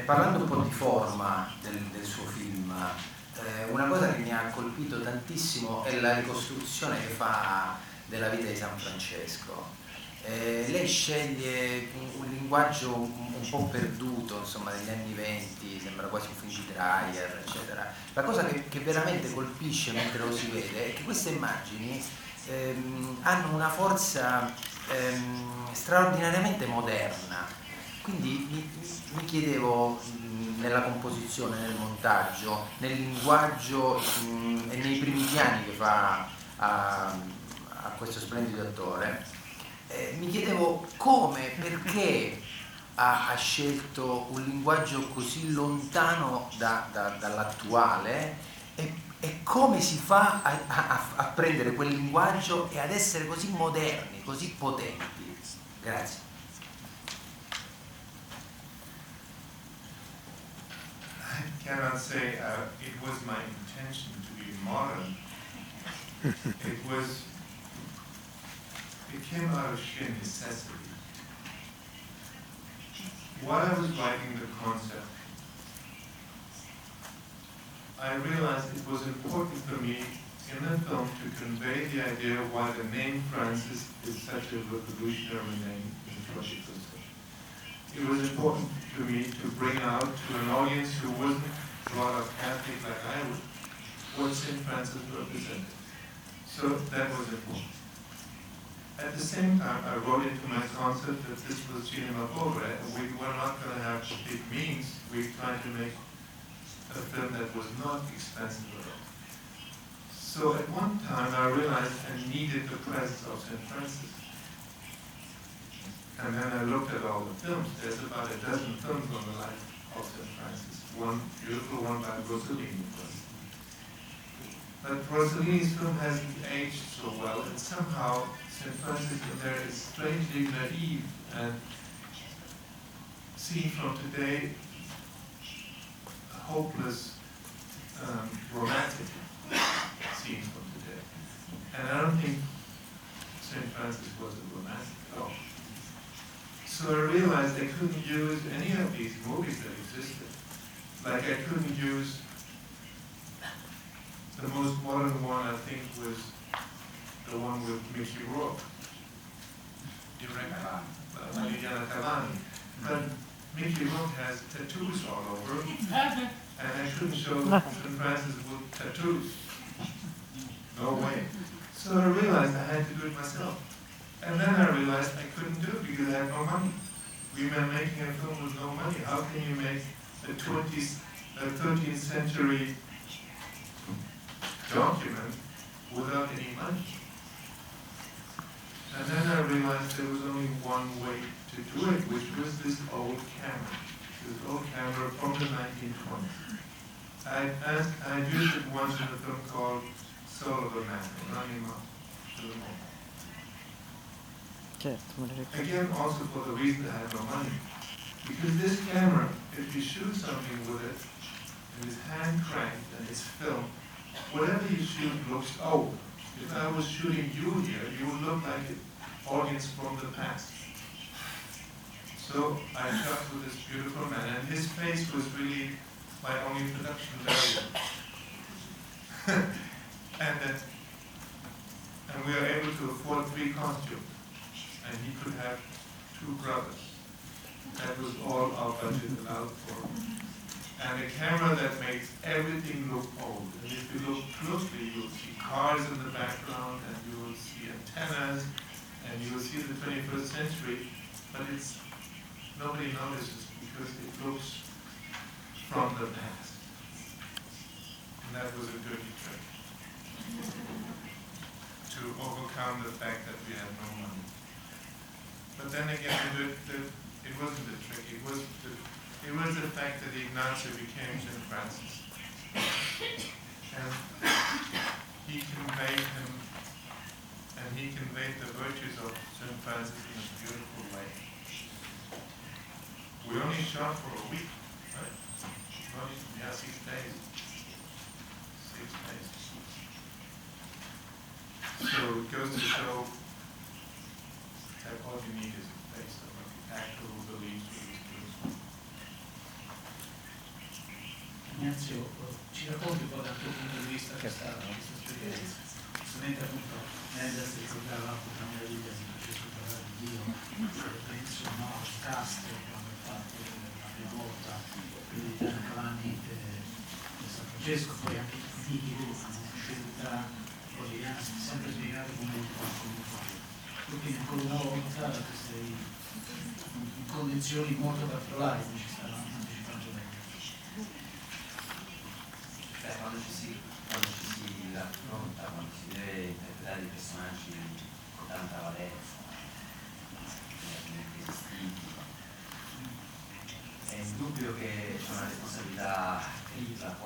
Parlando un po' di forma del suo film, una cosa che mi ha colpito tantissimo è la ricostruzione che fa della vita di San Francesco. Lei sceglie un linguaggio un po' perduto, insomma, degli anni '20, sembra quasi un film di Dreyer, eccetera. La cosa che veramente colpisce mentre lo si vede è che queste immagini hanno una forza straordinariamente moderna. Quindi mi chiedevo, nella composizione, nel montaggio, nel linguaggio e nei primi piani che fa a questo splendido attore, mi chiedevo come, perché ha scelto un linguaggio così lontano dall'attuale e come si fa a prendere quel linguaggio e ad essere così moderni, così potenti. Grazie. I cannot say it was my intention to be modern. It came out of sheer necessity. While I was writing the concept, I realized it was important for me in the film to convey the idea of why the name Francis is such a revolutionary name in the 20th century. It was important to me to bring out to an audience who wasn't brought up Catholic like I was, what St. Francis represented. So that was important. At the same time, I wrote into my concept that this was cinema pobre, and we were not going to have big means. We tried to make a film that was not expensive at all. So at one time, I realized I needed the presence of St. Francis. And then I looked at all the films. There's about a dozen films on the life of St. Francis. One beautiful one by Rossellini. But Rossellini's film hasn't aged so well, and somehow St. Francis in there is strangely naive and seen from today, hopeless, romantic scenes from today. And I don't think St. Francis was a romantic at all. So I realized I couldn't use any of these movies that existed. Like I couldn't use the most modern one, I think, was the one with Mickey Rourke. Liliana Cavani. But Mickey Rourke has tattoos all over, and I couldn't show St. Francis with tattoos. No way. So I realized I had to do it myself. And then I realized I couldn't do it because I had no money. We were making a film with no money. How can you make a 13th century document without any money? And then I realized there was only one way to do it, which was this old camera. This old camera from the 1920s. I used it once in a film called Soul of a Man, running up to the moon. Again, also for the reason I had no money. Because this camera, if you shoot something with it, and it's hand cranked and it's filmed, whatever you shoot looks old. If I was shooting you here, you would look like an audience from the past. So I shot with this beautiful man, and his face was really my only production value. And we were able to afford 3 costumes, and he could have 2 brothers. That was all our budget allowed for. And a camera that makes everything look old. And if you look closely, you'll see cars in the background, and you will see antennas, and you will see the 21st century, but nobody notices because it looks from the past. And that was a dirty trick to overcome the fact that we had no money. But then again, it wasn't a trick. It was the fact that Ignacio became St. Francis. And he conveyed the virtues of St. Francis in a beautiful way. We only shot for a week, right? 6 days. 6 days. So it goes to show that all you need is a face of an actor who believes what he's doing. Ignazio, ci racconti un po' dal tuo punto di vista questa esperienza. Giustamente appunto Wenders ricordava appunto la meraviglia di Francesco parlare di Dio, penso no, al Castro quando ha fatto la prima volta l'eredità di Cavani di San Francesco, poi anche i figli una scelta quotidiana, sempre spiegato come un po'. Quindi ancora una volta sei in condizioni molto particolari, come ci stanno anticipando lei. Quando ci si racconta, quando si deve interpretare i personaggi con tanta valenza, esistiti, è indubbio che c'è una responsabilità tripla.